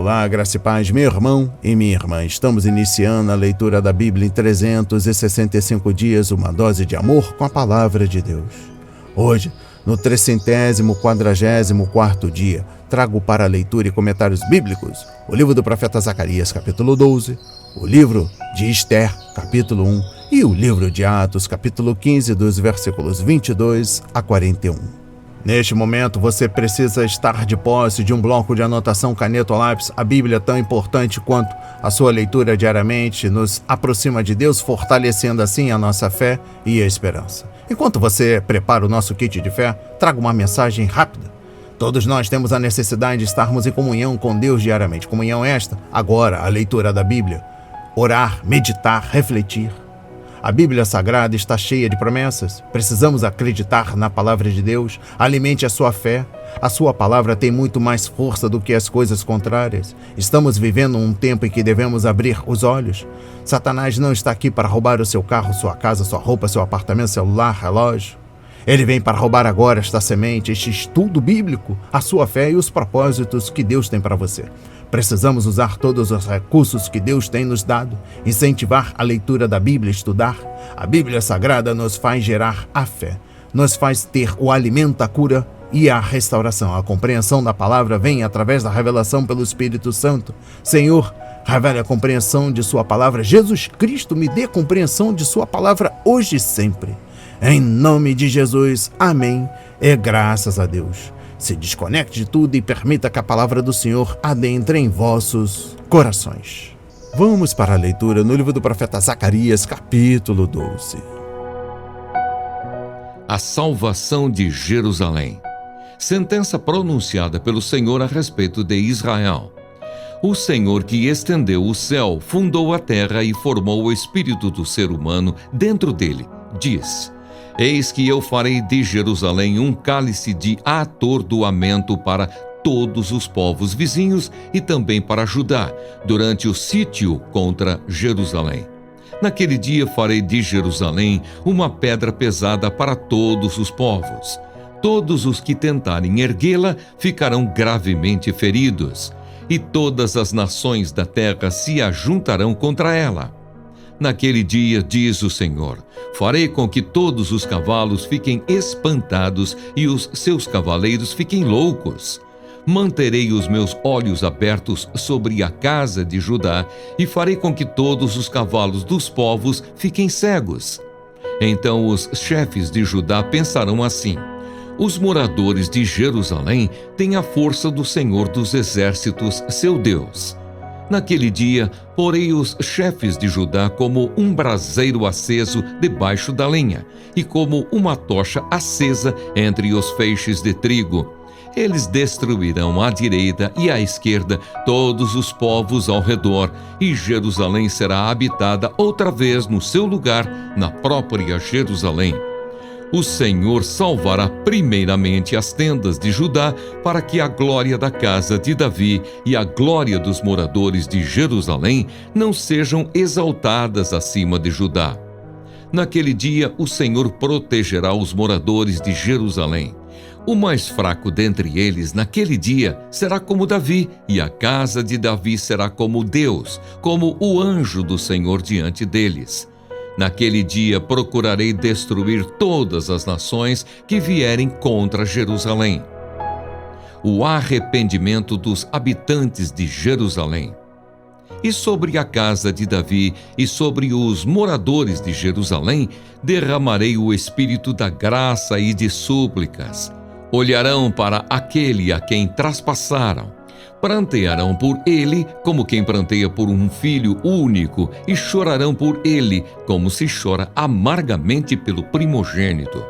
Olá, graça e paz, meu irmão e minha irmã. Estamos iniciando a leitura da Bíblia em 365 dias, uma dose de amor com a palavra de Deus. Hoje, no 344º dia, trago para leitura e comentários bíblicos o livro do profeta Zacarias, capítulo 12, o livro de Esther, capítulo 1, e o livro de Atos, capítulo 15, dos versículos 22 a 41. Neste momento, você precisa estar de posse de um bloco de anotação, caneta ou lápis. A Bíblia, tão importante quanto a sua leitura diariamente, nos aproxima de Deus, fortalecendo assim a nossa fé e a esperança. Enquanto você prepara o nosso kit de fé, trago uma mensagem rápida. Todos nós temos a necessidade de estarmos em comunhão com Deus diariamente. Comunhão esta, agora, a leitura da Bíblia. Orar, meditar, refletir. A Bíblia Sagrada está cheia de promessas. Precisamos acreditar na palavra de Deus. Alimente a sua fé. A sua palavra tem muito mais força do que as coisas contrárias. Estamos vivendo um tempo em que devemos abrir os olhos. Satanás não está aqui para roubar o seu carro, sua casa, sua roupa, seu apartamento, celular, relógio. Ele vem para roubar agora esta semente, este estudo bíblico, a sua fé e os propósitos que Deus tem para você. Precisamos usar todos os recursos que Deus tem nos dado, incentivar a leitura da Bíblia, estudar. A Bíblia Sagrada nos faz gerar a fé, nos faz ter o alimento, a cura e a restauração. A compreensão da palavra vem através da revelação pelo Espírito Santo. Senhor, revele a compreensão de sua palavra. Jesus Cristo, me dê compreensão de sua palavra hoje e sempre. Em nome de Jesus, amém, e graças a Deus. Se desconecte de tudo e permita que a palavra do Senhor adentre em vossos corações. Vamos para a leitura no livro do profeta Zacarias, capítulo 12. A salvação de Jerusalém. Sentença pronunciada pelo Senhor a respeito de Israel. O Senhor que estendeu o céu, fundou a terra e formou o espírito do ser humano dentro dele, diz: Eis que eu farei de Jerusalém um cálice de atordoamento para todos os povos vizinhos e também para Judá, durante o sítio contra Jerusalém. Naquele dia farei de Jerusalém uma pedra pesada para todos os povos. Todos os que tentarem erguê-la ficarão gravemente feridos, e todas as nações da terra se ajuntarão contra ela. Naquele dia, diz o Senhor, farei com que todos os cavalos fiquem espantados e os seus cavaleiros fiquem loucos. Manterei os meus olhos abertos sobre a casa de Judá e farei com que todos os cavalos dos povos fiquem cegos. Então os chefes de Judá pensarão assim: os moradores de Jerusalém têm a força do Senhor dos exércitos, seu Deus. Naquele dia, porei os chefes de Judá como um braseiro aceso debaixo da lenha, e como uma tocha acesa entre os feixes de trigo. Eles destruirão à direita e à esquerda todos os povos ao redor, e Jerusalém será habitada outra vez no seu lugar, na própria Jerusalém. O Senhor salvará primeiramente as tendas de Judá, para que a glória da casa de Davi e a glória dos moradores de Jerusalém não sejam exaltadas acima de Judá. Naquele dia, o Senhor protegerá os moradores de Jerusalém. O mais fraco dentre eles, naquele dia, será como Davi, e a casa de Davi será como Deus, como o anjo do Senhor diante deles. Naquele dia procurarei destruir todas as nações que vierem contra Jerusalém. O arrependimento dos habitantes de Jerusalém. E sobre a casa de Davi e sobre os moradores de Jerusalém derramarei o espírito da graça e de súplicas. Olharão para aquele a quem traspassaram. Prantearão por ele como quem pranteia por um filho único, e chorarão por ele como se chora amargamente pelo primogênito.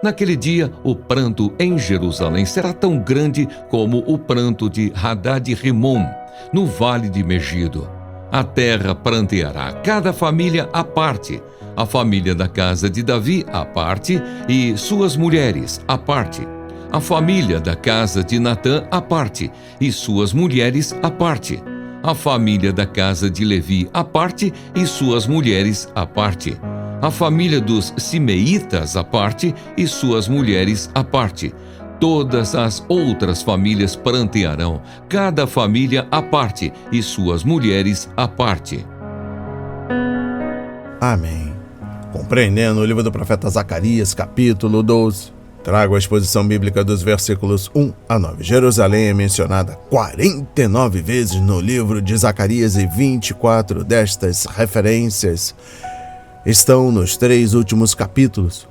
Naquele dia, o pranto em Jerusalém será tão grande como o pranto de Hadad-Rimom, no vale de Megido. A terra pranteará, cada família à parte, a família da casa de Davi à parte e suas mulheres à parte. A família da casa de Natã à parte, e suas mulheres à parte. A família da casa de Levi à parte, e suas mulheres à parte. A família dos Simeitas à parte, e suas mulheres à parte. todas as outras famílias prantearão, cada família à parte, e suas mulheres à parte. Amém. Compreendendo o livro do profeta Zacarias, capítulo 12, trago a exposição bíblica dos versículos 1 a 9. Jerusalém é mencionada 49 vezes no livro de Zacarias e 24 destas referências estão nos 3 últimos capítulos.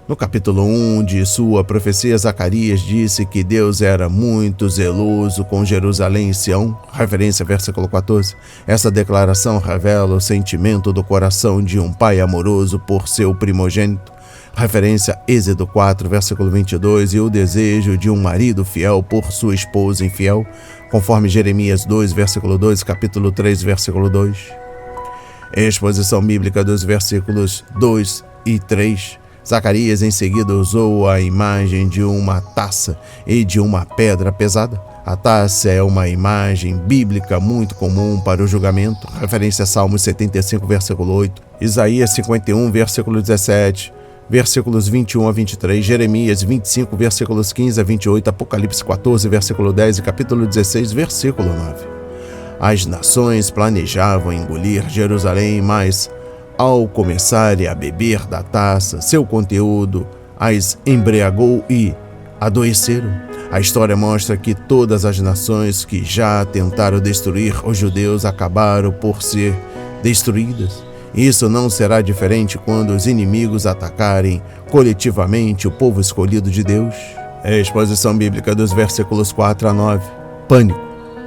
No capítulo 1 de sua profecia, Zacarias disse que Deus era muito zeloso com Jerusalém e Sião, referência versículo 14. Essa declaração revela o sentimento do coração de um pai amoroso por seu primogênito, referência Êxodo 4, versículo 22, e o desejo de um marido fiel por sua esposa infiel, conforme Jeremias 2, versículo 2, capítulo 3, versículo 2. Exposição bíblica dos versículos 2 e 3. Zacarias em seguida usou a imagem de uma taça e de uma pedra pesada. A taça é uma imagem bíblica muito comum para o julgamento, referência a Salmos 75, versículo 8, Isaías 51, versículo 17, versículos 21 a 23, Jeremias 25, versículos 15 a 28, Apocalipse 14, versículo 10 e capítulo 16, versículo 9. As nações planejavam engolir Jerusalém, mas ao começarem a beber da taça, seu conteúdo as embriagou e adoeceram. A história mostra que todas as nações que já tentaram destruir os judeus acabaram por ser destruídas. Isso não será diferente quando os inimigos atacarem coletivamente o povo escolhido de Deus. É a exposição bíblica dos versículos 4 a 9. Pânico,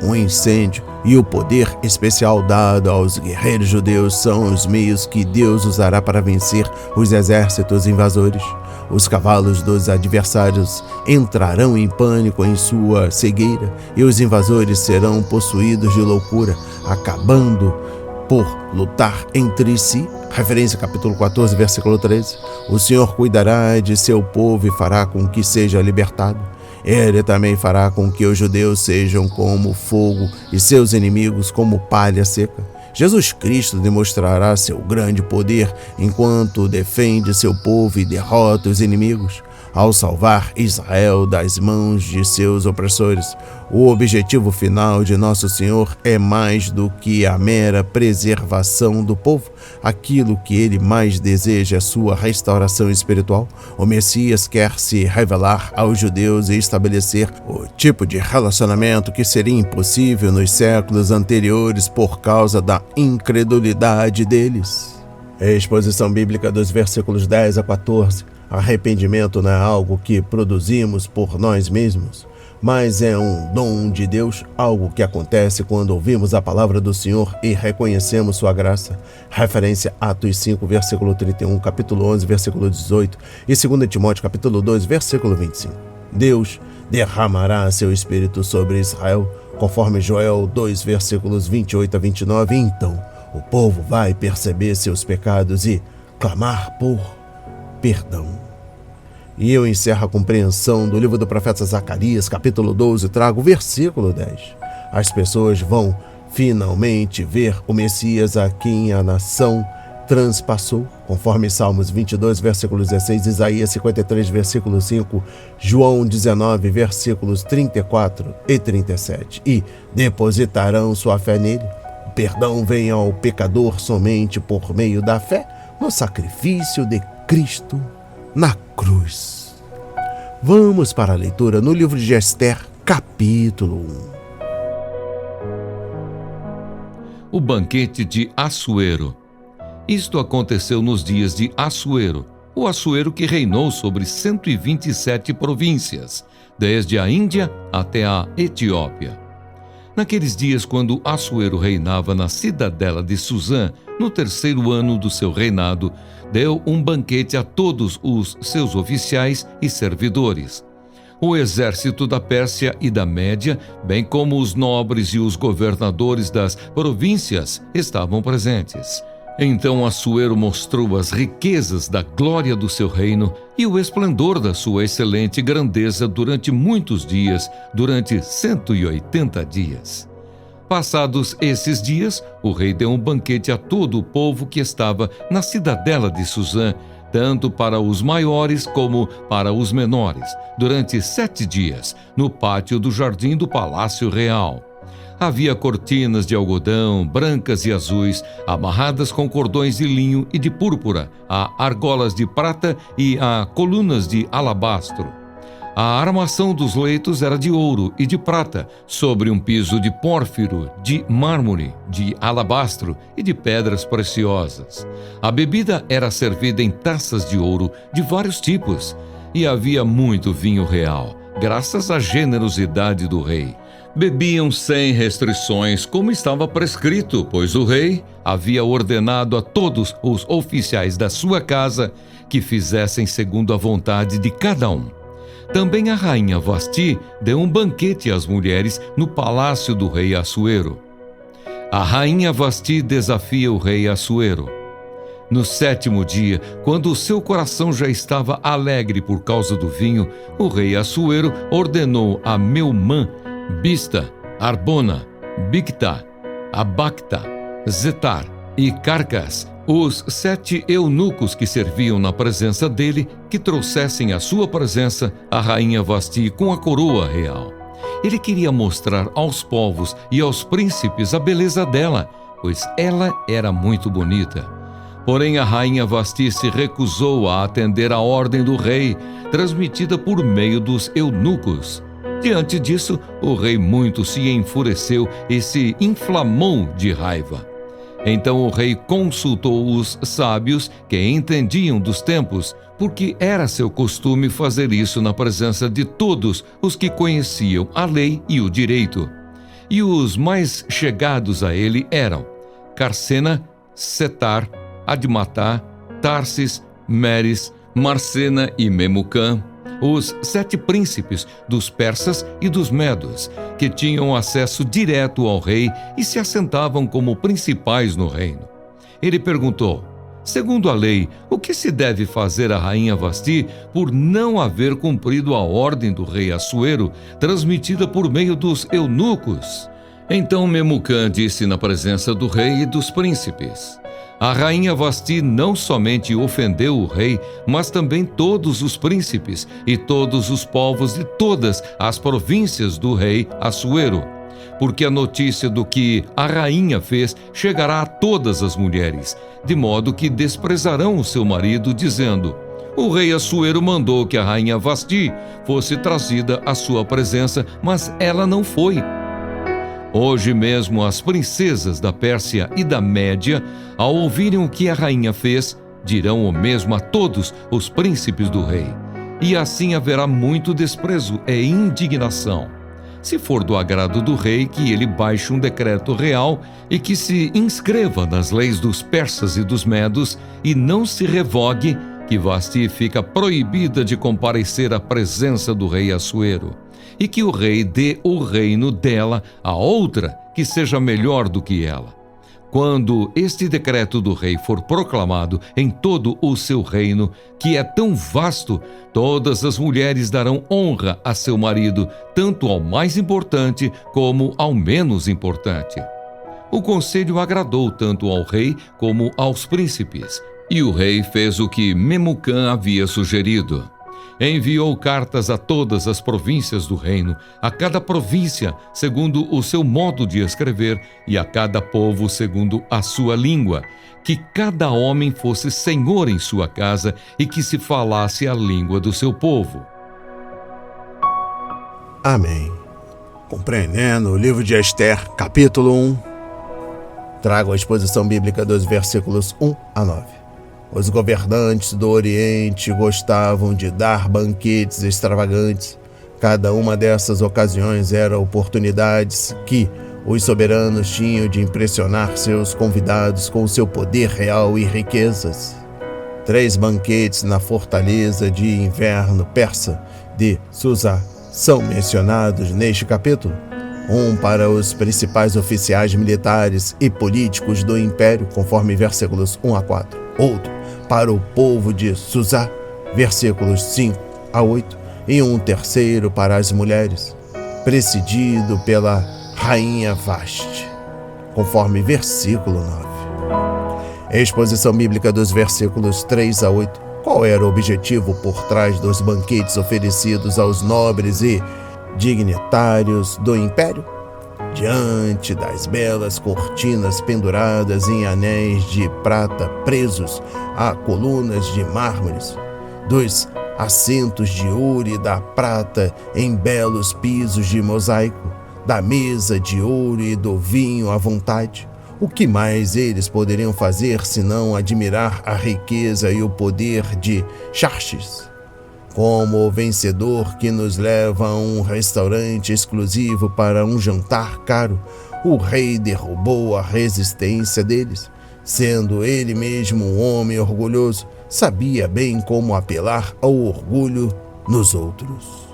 um incêndio e o poder especial dado aos guerreiros judeus são os meios que Deus usará para vencer os exércitos invasores. Os cavalos dos adversários entrarão em pânico em sua cegueira e os invasores serão possuídos de loucura, acabando por lutar entre si. Referência capítulo 14, versículo 13. O Senhor cuidará de seu povo e fará com que seja libertado. Ele também fará com que os judeus sejam como fogo e seus inimigos como palha seca. Jesus Cristo demonstrará seu grande poder enquanto defende seu povo e derrota os inimigos, ao salvar Israel das mãos de seus opressores. O objetivo final de Nosso Senhor é mais do que a mera preservação do povo. Aquilo que ele mais deseja é sua restauração espiritual. O Messias quer se revelar aos judeus e estabelecer o tipo de relacionamento que seria impossível nos séculos anteriores por causa da incredulidade deles. A exposição bíblica dos versículos 10 a 14. Arrependimento não é algo que produzimos por nós mesmos, mas é um dom de Deus, algo que acontece quando ouvimos a palavra do Senhor e reconhecemos sua graça. Referência Atos 5, versículo 31, capítulo 11, versículo 18 e 2 Timóteo, capítulo 2, versículo 25. Deus derramará seu Espírito sobre Israel, conforme Joel 2, versículos 28 a 29, e então o povo vai perceber seus pecados e clamar por perdão. E eu encerro a compreensão do livro do profeta Zacarias, capítulo 12, trago o versículo 10. As pessoas vão finalmente ver o Messias a quem a nação transpassou, conforme Salmos 22, versículo 16, Isaías 53, versículo 5, João 19, versículos 34 e 37. E depositarão sua fé nele. O perdão vem ao pecador somente por meio da fé no sacrifício de Cristo na cruz. Vamos para a leitura no livro de Esther, capítulo 1. O banquete de Assuero. Isto aconteceu nos dias de Assuero, o Assuero que reinou sobre 127 províncias, desde a Índia até a Etiópia. Naqueles dias, quando Assuero reinava na cidadela de Suzã, no 3º ano do seu reinado, deu um banquete a todos os seus oficiais e servidores. O exército da Pérsia e da Média, bem como os nobres e os governadores das províncias, estavam presentes. Então Assuero mostrou as riquezas da glória do seu reino e o esplendor da sua excelente grandeza durante muitos dias, durante 180 dias. Passados esses dias, o rei deu um banquete a todo o povo que estava na cidadela de Suzã, tanto para os maiores como para os menores, durante 7 dias, no pátio do jardim do Palácio Real. Havia cortinas de algodão, brancas e azuis, amarradas com cordões de linho e de púrpura, a argolas de prata e a colunas de alabastro. A armação dos leitos era de ouro e de prata, sobre um piso de pórfiro, de mármore, de alabastro e de pedras preciosas. A bebida era servida em taças de ouro de vários tipos, e havia muito vinho real, graças à generosidade do rei. Bebiam sem restrições, como estava prescrito, pois o rei havia ordenado a todos os oficiais da sua casa que fizessem segundo a vontade de cada um. Também a rainha Vasti deu um banquete às mulheres no palácio do rei Assuero. A rainha Vasti desafia o rei Assuero. No 7º dia, quando o seu coração já estava alegre por causa do vinho, o rei Assuero ordenou a Meumã, Bista, Arbona, Bicta, Abacta, Zetar e Carcas, os 7 eunucos que serviam na presença dele, que trouxessem à sua presença a rainha Vasti com a coroa real. Ele queria mostrar aos povos e aos príncipes a beleza dela, pois ela era muito bonita. Porém, a rainha Vasti se recusou a atender à ordem do rei, transmitida por meio dos eunucos. Diante disso, o rei muito se enfureceu e se inflamou de raiva. Então o rei consultou os sábios que entendiam dos tempos, porque era seu costume fazer isso na presença de todos os que conheciam a lei e o direito. E os mais chegados a ele eram Carcena, Setar, Admatá, Tarsis, Meres, Marcena e Memucã, os 7 príncipes dos persas e dos medos, que tinham acesso direto ao rei e se assentavam como principais no reino. Ele perguntou: segundo a lei, o que se deve fazer à rainha Vasti por não haver cumprido a ordem do rei Assuero, transmitida por meio dos eunucos? Então Memucã disse na presença do rei e dos príncipes: a rainha Vasti não somente ofendeu o rei, mas também todos os príncipes e todos os povos de todas as províncias do rei Assuero, porque a notícia do que a rainha fez chegará a todas as mulheres, de modo que desprezarão o seu marido, dizendo: o rei Assuero mandou que a rainha Vasti fosse trazida à sua presença, mas ela não foi. Hoje mesmo as princesas da Pérsia e da Média, ao ouvirem o que a rainha fez, dirão o mesmo a todos os príncipes do rei. E assim haverá muito desprezo e indignação. Se for do agrado do rei, que ele baixe um decreto real e que se inscreva nas leis dos persas e dos medos, e não se revogue, que Vasti fica proibida de comparecer à presença do rei Assuero, e que o rei dê o reino dela a outra que seja melhor do que ela. Quando este decreto do rei for proclamado em todo o seu reino, que é tão vasto, todas as mulheres darão honra a seu marido, tanto ao mais importante como ao menos importante. O conselho agradou tanto ao rei como aos príncipes, e o rei fez o que Memucã havia sugerido. Enviou cartas a todas as províncias do reino, a cada província segundo o seu modo de escrever e a cada povo segundo a sua língua, que cada homem fosse senhor em sua casa e que se falasse a língua do seu povo. Amém. Compreendendo o livro de Esther, capítulo 1, trago a exposição bíblica dos versículos 1 a 9. Os governantes do Oriente gostavam de dar banquetes extravagantes. Cada uma dessas ocasiões era oportunidades que os soberanos tinham de impressionar seus convidados com o seu poder real e riquezas. 3 banquetes na fortaleza de inverno persa de Susa são mencionados neste capítulo. Um para os principais oficiais militares e políticos do império, conforme versículos 1 a 4. Outro para o povo de Susa, versículos 5 a 8. E um terceiro para as mulheres, presidido pela rainha Vasti, conforme versículo 9. Exposição bíblica dos versículos 3 a 8, Qual era o objetivo por trás dos banquetes oferecidos aos nobres e dignitários do império? Diante das belas cortinas penduradas em anéis de prata presos a colunas de mármores, dos assentos de ouro e da prata em belos pisos de mosaico, da mesa de ouro e do vinho à vontade, o que mais eles poderiam fazer senão admirar a riqueza e o poder de Xerxes? Como o vencedor que nos leva a um restaurante exclusivo para um jantar caro, o rei derrubou a resistência deles. Sendo ele mesmo um homem orgulhoso, sabia bem como apelar ao orgulho nos outros.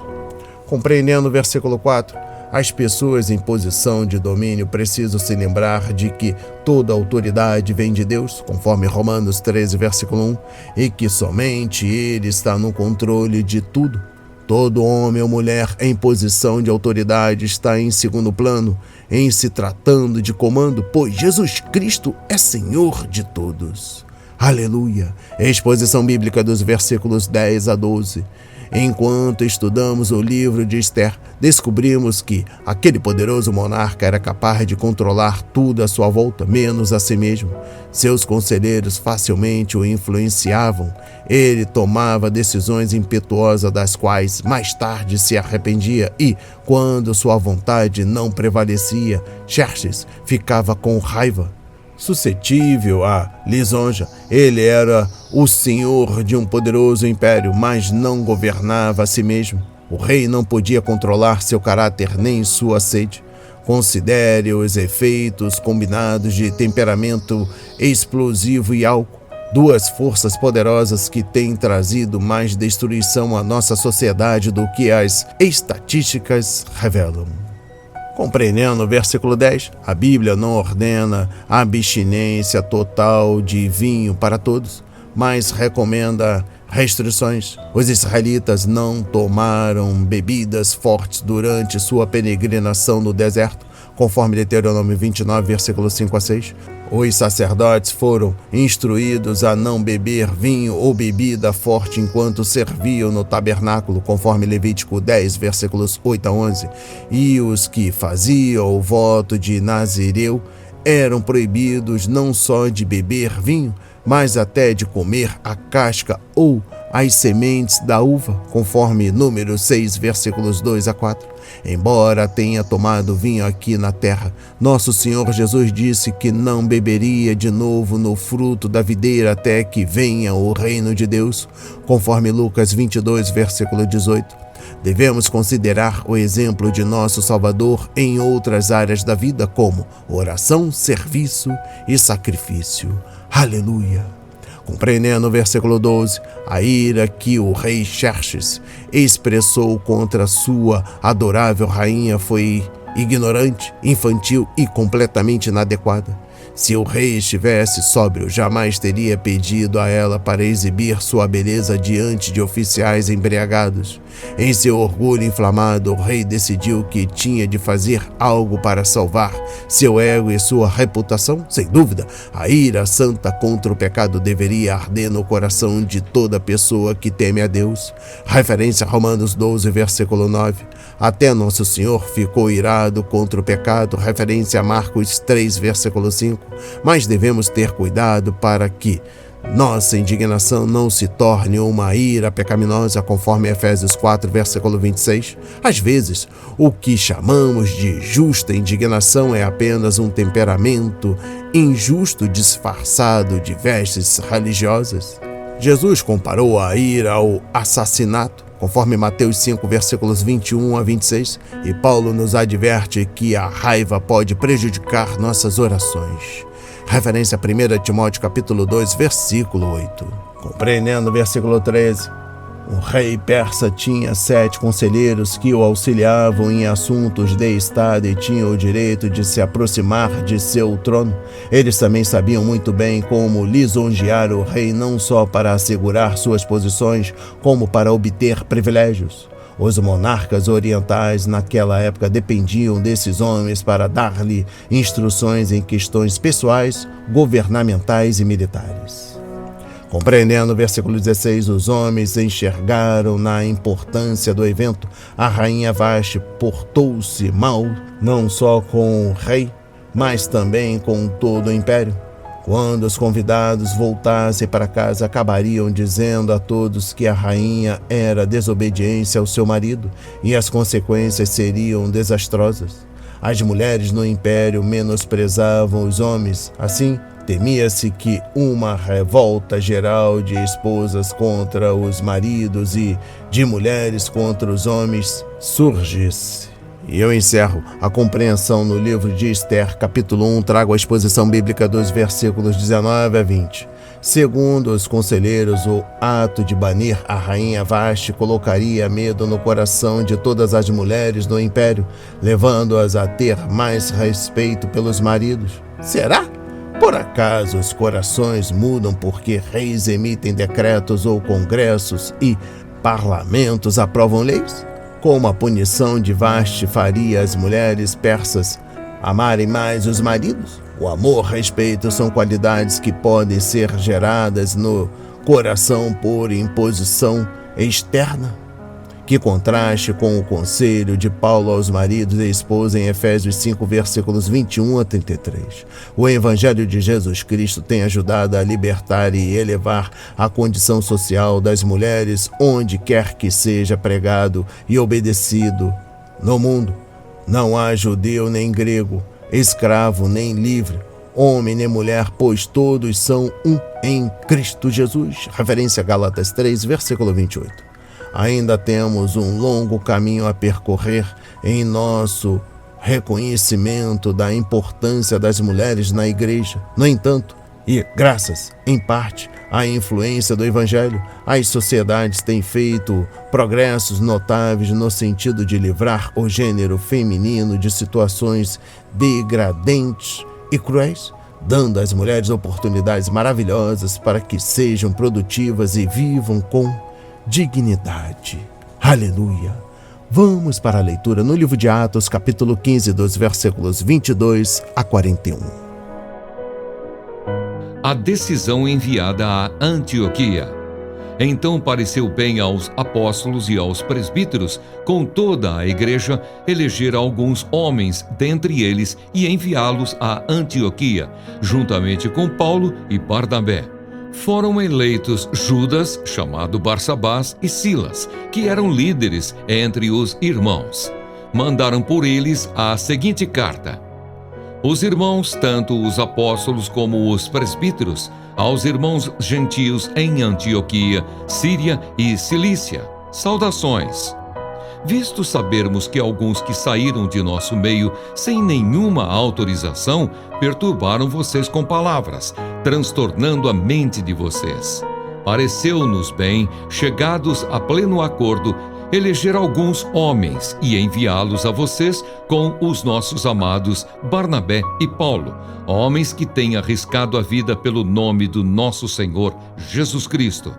Compreendendo o versículo 4, as pessoas em posição de domínio precisam se lembrar de que toda autoridade vem de Deus, conforme Romanos 13, versículo 1, e que somente Ele está no controle de tudo. Todo homem ou mulher em posição de autoridade está em segundo plano, em se tratando de comando, pois Jesus Cristo é Senhor de todos. Aleluia! Exposição bíblica dos versículos 10 a 12. Enquanto estudamos o livro de Esther, descobrimos que aquele poderoso monarca era capaz de controlar tudo à sua volta, menos a si mesmo. Seus conselheiros facilmente o influenciavam. Ele tomava decisões impetuosas das quais mais tarde se arrependia e, quando sua vontade não prevalecia, Xerxes ficava com raiva. Suscetível à lisonja, ele era o senhor de um poderoso império, mas não governava a si mesmo. O rei não podia controlar seu caráter nem sua sede. Considere os efeitos combinados de temperamento explosivo e álcool, duas forças poderosas que têm trazido mais destruição à nossa sociedade do que as estatísticas revelam. Compreendendo o versículo 10, a Bíblia não ordena a abstinência total de vinho para todos, mas recomenda restrições. Os israelitas não tomaram bebidas fortes durante sua peregrinação no deserto, conforme Deuteronômio 29, versículos 5 a 6. Os sacerdotes foram instruídos a não beber vinho ou bebida forte enquanto serviam no tabernáculo, conforme Levítico 10, versículos 8 a 11. E os que faziam o voto de Nazireu eram proibidos não só de beber vinho, mas até de comer a casca ou as sementes da uva, conforme Números 6, versículos 2 a 4. Embora tenha tomado vinho aqui na terra, nosso Senhor Jesus disse que não beberia de novo no fruto da videira até que venha o reino de Deus, conforme Lucas 22, versículo 18. Devemos considerar o exemplo de nosso Salvador em outras áreas da vida, como oração, serviço e sacrifício. Aleluia! Compreendendo o versículo 12, a ira que o rei Xerxes expressou contra sua adorável rainha foi ignorante, infantil e completamente inadequada. Se o rei estivesse sóbrio, jamais teria pedido a ela para exibir sua beleza diante de oficiais embriagados. Em seu orgulho inflamado, o rei decidiu que tinha de fazer algo para salvar seu ego e sua reputação. Sem dúvida, a ira santa contra o pecado deveria arder no coração de toda pessoa que teme a Deus. Referência a Romanos 12, versículo 9. Até Nosso Senhor ficou irado contra o pecado. Referência a Marcos 3, versículo 5. Mas devemos ter cuidado para que nossa indignação não se torne uma ira pecaminosa, conforme Efésios 4, versículo 26. Às vezes, o que chamamos de justa indignação é apenas um temperamento injusto disfarçado de vestes religiosas. Jesus comparou a ira ao assassinato, conforme Mateus 5, versículos 21 a 26, e Paulo nos adverte que a raiva pode prejudicar nossas orações. Referência a 1 Timóteo capítulo 2, versículo 8. Compreendendo o versículo 13, o rei persa tinha 7 conselheiros que o auxiliavam em assuntos de estado e tinham o direito de se aproximar de seu trono. Eles também sabiam muito bem como lisonjear o rei, não só para assegurar suas posições, como para obter privilégios. Os monarcas orientais naquela época dependiam desses homens para dar-lhe instruções em questões pessoais, governamentais e militares. Compreendendo o versículo 16, os homens enxergaram na importância do evento. A rainha Vasti portou-se mal, não só com o rei, mas também com todo o império. Quando os convidados voltassem para casa, acabariam dizendo a todos que a rainha era desobediente ao seu marido e as consequências seriam desastrosas. As mulheres no império menosprezavam os homens. Assim, temia-se que uma revolta geral de esposas contra os maridos e de mulheres contra os homens surgisse. E eu encerro a compreensão no livro de Esther, capítulo 1, trago a exposição bíblica dos versículos 19 a 20. Segundo os conselheiros, o ato de banir a rainha Vasti colocaria medo no coração de todas as mulheres do império, levando-as a ter mais respeito pelos maridos. Será? Por acaso os corações mudam porque reis emitem decretos ou congressos e parlamentos aprovam leis? Como a punição de Vasti faria as mulheres persas amarem mais os maridos? O amor e respeito são qualidades que podem ser geradas no coração por imposição externa. Que contraste com o conselho de Paulo aos maridos e esposas em Efésios 5, versículos 21 a 33. O Evangelho de Jesus Cristo tem ajudado a libertar e elevar a condição social das mulheres onde quer que seja pregado e obedecido no mundo. Não há judeu nem grego, escravo nem livre, homem nem mulher, pois todos são um em Cristo Jesus. Referência a Gálatas 3, versículo 28. Ainda temos um longo caminho a percorrer em nosso reconhecimento da importância das mulheres na igreja. No entanto, e graças, em parte, à influência do Evangelho, as sociedades têm feito progressos notáveis no sentido de livrar o gênero feminino de situações degradentes e cruéis, dando às mulheres oportunidades maravilhosas para que sejam produtivas e vivam com dignidade. Aleluia! Vamos para a leitura no livro de Atos, capítulo 15, dos versículos 22 a 41. A decisão enviada a Antioquia. Então pareceu bem aos apóstolos e aos presbíteros, com toda a igreja, eleger alguns homens dentre eles e enviá-los a Antioquia, juntamente com Paulo e Barnabé. Foram eleitos Judas, chamado Barsabás, e Silas, que eram líderes entre os irmãos. Mandaram por eles a seguinte carta: os irmãos, tanto os apóstolos como os presbíteros, aos irmãos gentios em Antioquia, Síria e Cilícia, saudações. Visto sabermos que alguns que saíram de nosso meio sem nenhuma autorização perturbaram vocês com palavras, transtornando a mente de vocês. Pareceu-nos bem, chegados a pleno acordo, eleger alguns homens e enviá-los a vocês com os nossos amados Barnabé e Paulo, homens que têm arriscado a vida pelo nome do nosso Senhor Jesus Cristo.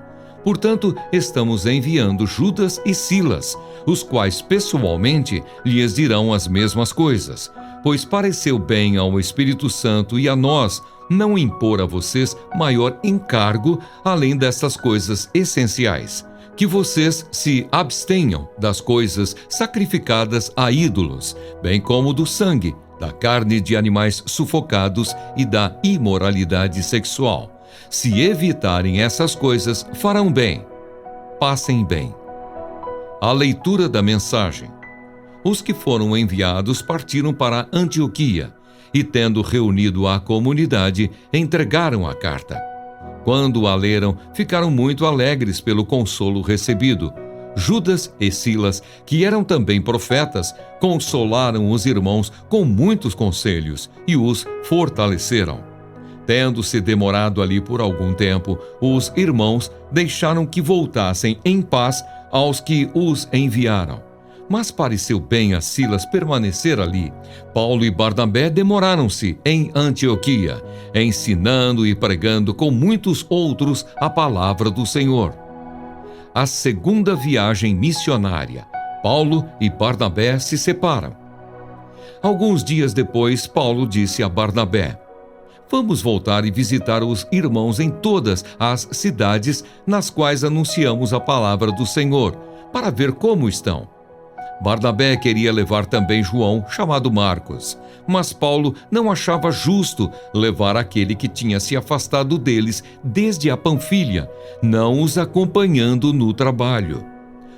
Portanto, estamos enviando Judas e Silas, os quais pessoalmente lhes dirão as mesmas coisas, pois pareceu bem ao Espírito Santo e a nós não impor a vocês maior encargo além dessas coisas essenciais, que vocês se abstenham das coisas sacrificadas a ídolos, bem como do sangue, da carne de animais sufocados e da imoralidade sexual. Se evitarem essas coisas, farão bem. Passem bem. A leitura da mensagem. Os que foram enviados partiram para Antioquia e, tendo reunido a comunidade, entregaram a carta. Quando a leram, ficaram muito alegres pelo consolo recebido. Judas e Silas, que eram também profetas, consolaram os irmãos com muitos conselhos e os fortaleceram. Tendo-se demorado ali por algum tempo, os irmãos deixaram que voltassem em paz aos que os enviaram. Mas pareceu bem a Silas permanecer ali. Paulo e Barnabé demoraram-se em Antioquia, ensinando e pregando com muitos outros a palavra do Senhor. A segunda viagem missionária. Paulo e Barnabé se separam. Alguns dias depois, Paulo disse a Barnabé: Vamos voltar e visitar os irmãos em todas as cidades nas quais anunciamos a palavra do Senhor, para ver como estão. Barnabé queria levar também João, chamado Marcos, mas Paulo não achava justo levar aquele que tinha se afastado deles desde a Panfilha, não os acompanhando no trabalho.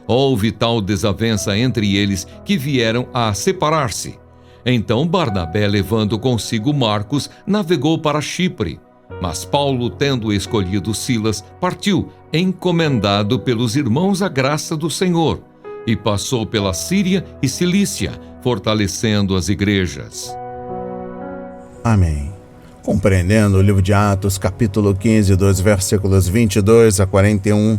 Houve tal desavença entre eles que vieram a separar-se. Então Barnabé, levando consigo Marcos, navegou para Chipre. Mas Paulo, tendo escolhido Silas, partiu, encomendado pelos irmãos à graça do Senhor, e passou pela Síria e Cilícia, fortalecendo as igrejas. Amém. Compreendendo o livro de Atos, capítulo 15, dos versículos 22 a 41,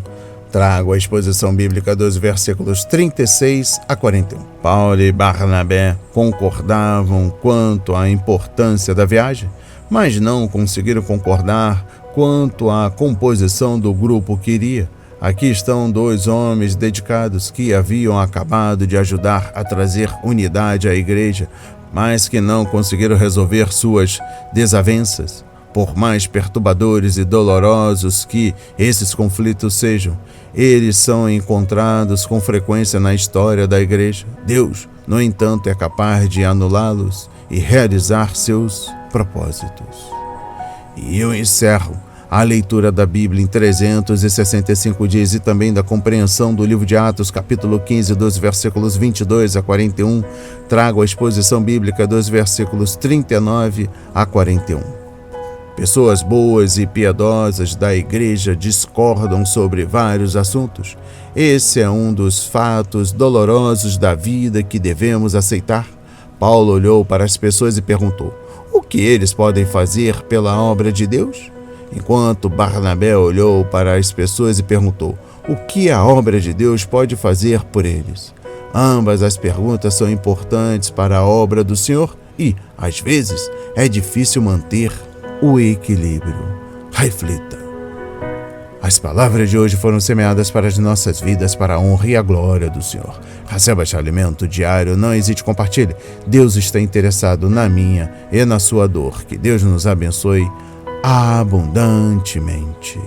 trago a exposição bíblica dos versículos 36 a 41. Paulo e Barnabé concordavam quanto à importância da viagem, mas não conseguiram concordar quanto à composição do grupo que iria. Aqui estão dois homens dedicados que haviam acabado de ajudar a trazer unidade à igreja, mas que não conseguiram resolver suas desavenças. Por mais perturbadores e dolorosos que esses conflitos sejam, eles são encontrados com frequência na história da igreja. Deus, no entanto, é capaz de anulá-los e realizar seus propósitos. E eu encerro a leitura da Bíblia em 365 dias e também da compreensão do livro de Atos, capítulo 15, dos versículos 22 a 41. Trago a exposição bíblica dos versículos 39 a 41. Pessoas boas e piedosas da igreja discordam sobre vários assuntos. Esse é um dos fatos dolorosos da vida que devemos aceitar. Paulo olhou para as pessoas e perguntou: o que eles podem fazer pela obra de Deus? Enquanto Barnabé olhou para as pessoas e perguntou: o que a obra de Deus pode fazer por eles? Ambas as perguntas são importantes para a obra do Senhor e, às vezes, é difícil manter o equilíbrio. Reflita. As palavras de hoje foram semeadas para as nossas vidas, para a honra e a glória do Senhor. Receba este alimento diário, não hesite, compartilhe. Deus está interessado na minha e na sua dor. Que Deus nos abençoe abundantemente.